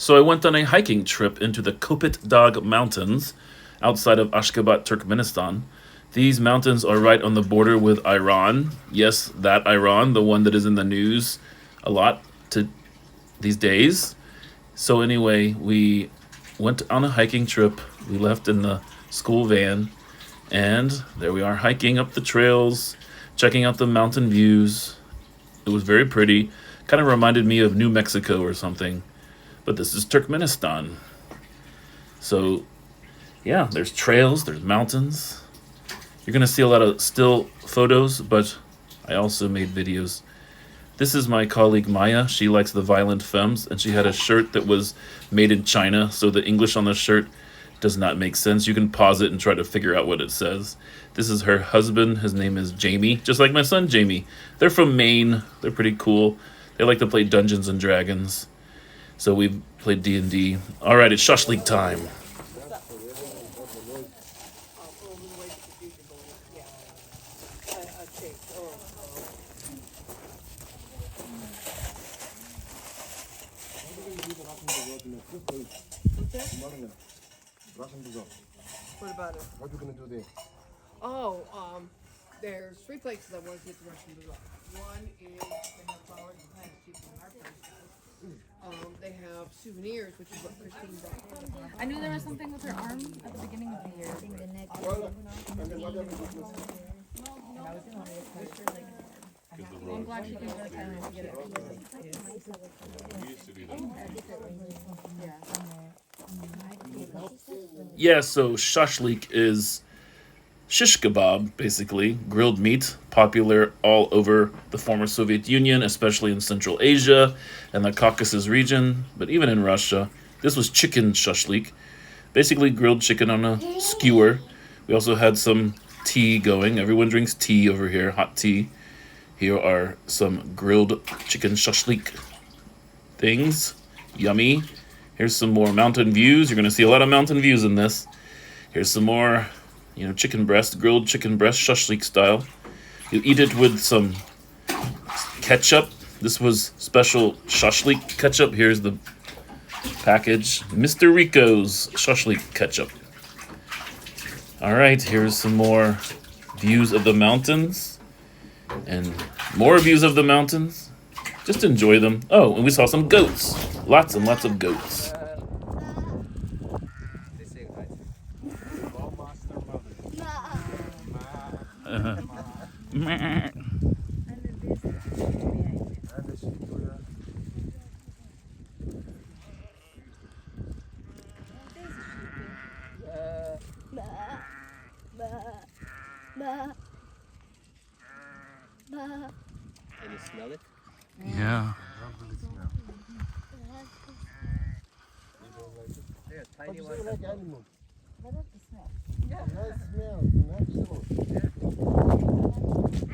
So I went on a hiking trip into the Köpetdag Mountains outside of Ashgabat, Turkmenistan. These mountains are right on the border with Iran. Yes, that Iran, the one that is in the news a lot these days. So anyway, we went on a hiking trip. We left in the school van, and there we are hiking up the trails, checking out the mountain views. It was very pretty. Kind of reminded me of New Mexico or something. But this is Turkmenistan. So, yeah, there's trails, there's mountains. You're going to see a lot of still photos, but I also made videos. This is my colleague Maya. She likes the violent femmes, and she had a shirt that was made in China, so the English on the shirt does not make sense. You can pause it and try to figure out what it says. This is her husband. His name is Jamie, just like my son Jamie. They're from Maine. They're pretty cool. They like to play Dungeons and Dragons. So we played D&D. All right, it's shashlik time. What about it? What are you gonna do there? Oh, there's 3 places I want to get the Russian bazaar. One is they have flowers and plants cheaper than our place does. They have souvenirs, which is what Christine brought. I knew there was something with her arm at the beginning of the year. I'm glad she came to Thailand to get it. Yeah, so shashlik is shish kebab, basically, grilled meat, popular all over the former Soviet Union, especially in Central Asia and the Caucasus region, but even in Russia. This was chicken shashlik, basically grilled chicken on a skewer. We also had some tea going. Everyone drinks tea over here, hot tea. Here are some grilled chicken shashlik things. Yummy. Here's some more mountain views. You're going to see a lot of mountain views in this. Here's some more, chicken breast, grilled chicken breast, shashlik style. You eat it with some ketchup. This was special shashlik ketchup. Here's the package. Mr. Rico's shashlik ketchup. All right, here's some more views of the mountains. And more views of the mountains. Just enjoy them. Oh, and we saw some goats. Lots and lots of goats. Can you smell it? Yeah. They're tiny But ones. you like animals. What is the smell? Nice smell, natural.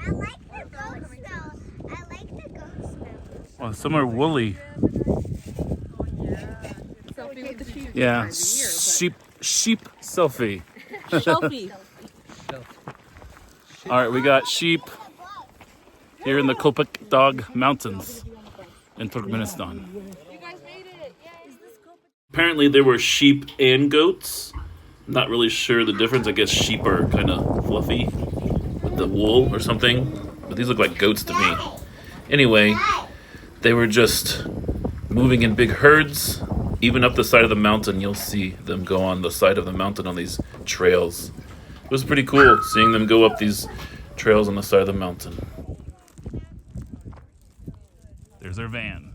I like the goat smell. I like the goat smell. Well, some are woolly. Selfie with the sheep. Yeah, sheep selfie. Selfie. All right, we got sheep here in the Köpetdag Mountains in Turkmenistan. You guys made it. Yay. Apparently there were sheep and goats. Not really sure the difference. I guess sheep are kind of fluffy with the wool or something. But these look like goats to me. Anyway, they were just moving in big herds. Even up the side of the mountain, you'll see them go on the side of the mountain on these trails. It was pretty cool seeing them go up these trails on the side of the mountain. There's our van.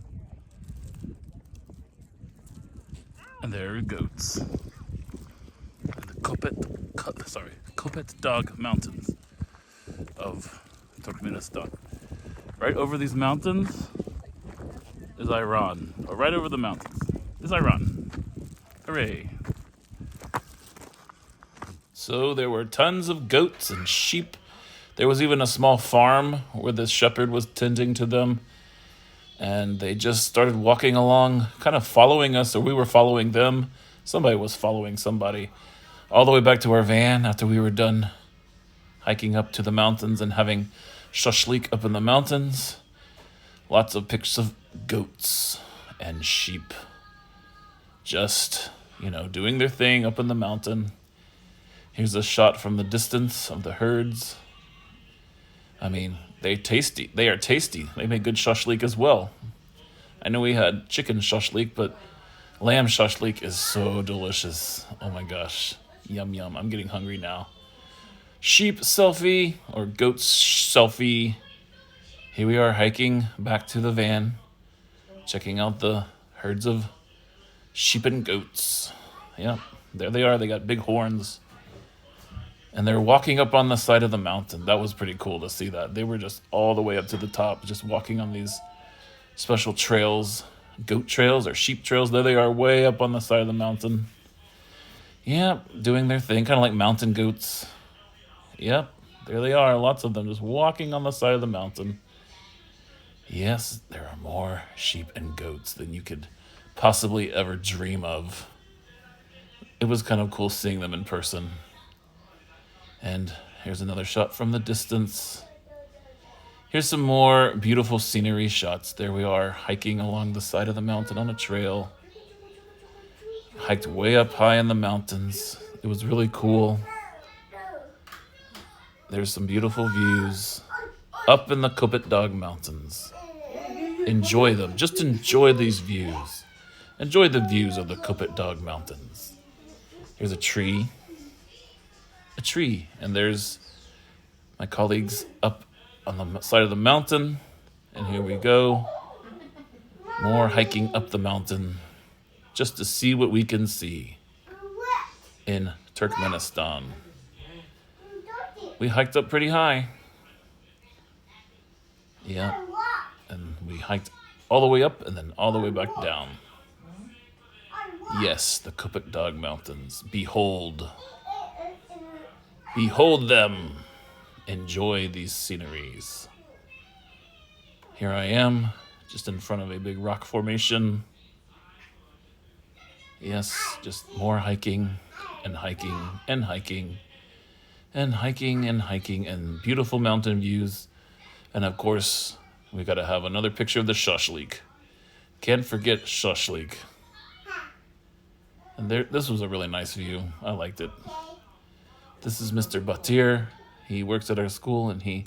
And there are goats. And the Köpetdag Mountains of Turkmenistan. Right over these mountains is Iran. Or right over the mountains is Iran. Hooray. So there were tons of goats and sheep. There was even a small farm where this shepherd was tending to them. And they just started walking along, kind of following us, or we were following them. Somebody was following somebody. All the way back to our van after we were done hiking up to the mountains and having shashlik up in the mountains. Lots of pictures of goats and sheep. just, doing their thing up in the mountain. Here's a shot from the distance of the herds. I mean, they are tasty. They make good shashlik as well. I know we had chicken shashlik, but lamb shashlik is so delicious. Oh my gosh. Yum, yum. I'm getting hungry now. Sheep selfie or goat selfie. Here we are hiking back to the van, checking out the herds of sheep and goats. Yeah, there they are. They got big horns. And they're walking up on the side of the mountain. That was pretty cool to see that. They were just all the way up to the top, just walking on these special trails, goat trails or sheep trails. There they are, way up on the side of the mountain. Yeah, doing their thing, kind of like mountain goats. Yep, there they are, lots of them just walking on the side of the mountain. Yes, there are more sheep and goats than you could possibly ever dream of. It was kind of cool seeing them in person. And here's another shot from the distance. Here's some more beautiful scenery shots. There we are, hiking along the side of the mountain on a trail. Hiked way up high in the mountains. It was really cool. There's some beautiful views up in the Köpetdag Mountains. Enjoy them. Just enjoy these views. Enjoy the views of the Köpetdag Mountains. Here's a tree. And there's my colleagues up on the side of the mountain. And here we go. More hiking up the mountain just to see what we can see in Turkmenistan. We hiked up pretty high. Yeah. And we hiked all the way up and then all the way back down. Yes, the Köpetdag Mountains. Behold. Behold them. Enjoy these sceneries. Here I am, just in front of a big rock formation. Yes, just more hiking and hiking and hiking and hiking and hiking and beautiful mountain views. And of course, we got to have another picture of the shashlik. Can't forget shashlik. And this was a really nice view. I liked it. This is Mr. Batir. He works at our school and he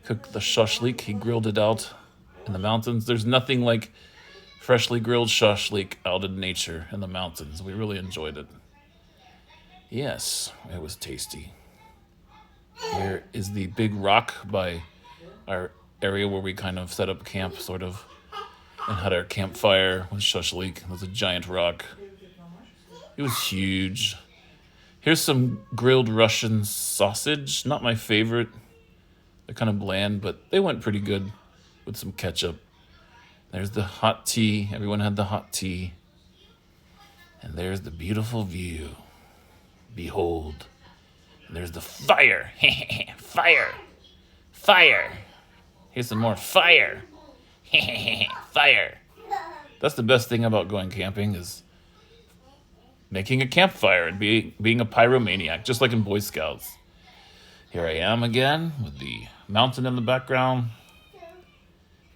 cooked the shashlik. He grilled it out in the mountains. There's nothing like freshly grilled shashlik out in nature in the mountains. We really enjoyed it. Yes, it was tasty. Here is the big rock by our area where we kind of set up camp, sort of, and had our campfire with shashlik. It was a giant rock. It was huge. Here's some grilled Russian sausage. Not my favorite. They're kind of bland, but they went pretty good with some ketchup. There's the hot tea. Everyone had the hot tea. And there's the beautiful view. Behold. And there's the fire. Fire. Fire. Here's some more fire. Fire. That's the best thing about going camping is making a campfire and being a pyromaniac, just like in Boy Scouts. Here I am again with the mountain in the background.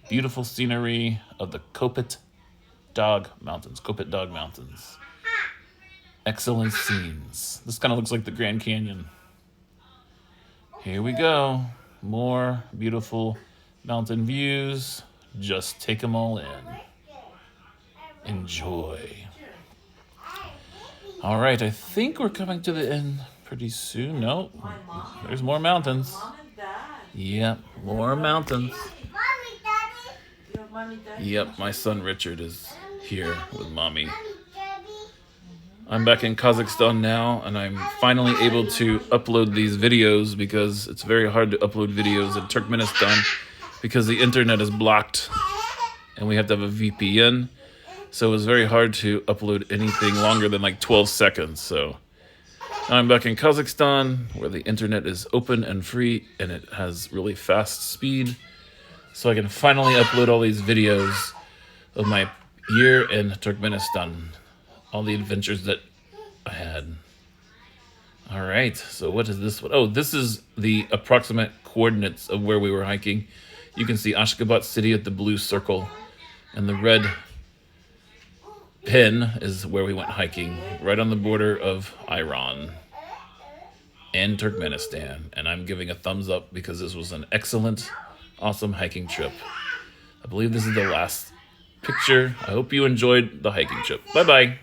Beautiful scenery of the Köpetdag Mountains. Köpetdag Mountains. Excellent scenes. This kind of looks like the Grand Canyon. Here we go. More beautiful mountain views. Just take them all in. Enjoy. All right, I think we're coming to the end pretty soon. No, there's more mountains. Yep, more mountains. Yep, my son Richard is here with mommy. I'm back in Kazakhstan now, and I'm finally able to upload these videos because it's very hard to upload videos in Turkmenistan because the internet is blocked and we have to have a VPN. So it was very hard to upload anything longer than like 12 seconds. So now I'm back in Kazakhstan where the internet is open and free and it has really fast speed. So I can finally upload all these videos of my year in Turkmenistan. All the adventures that I had. All right, so what is this one? Oh, this is the approximate coordinates of where we were hiking. You can see Ashgabat city at the blue circle and the red Pin is where we went hiking, right on the border of Iran and Turkmenistan. And I'm giving a thumbs up because this was an excellent, awesome hiking trip. I believe this is the last picture. I hope you enjoyed the hiking trip. Bye-bye.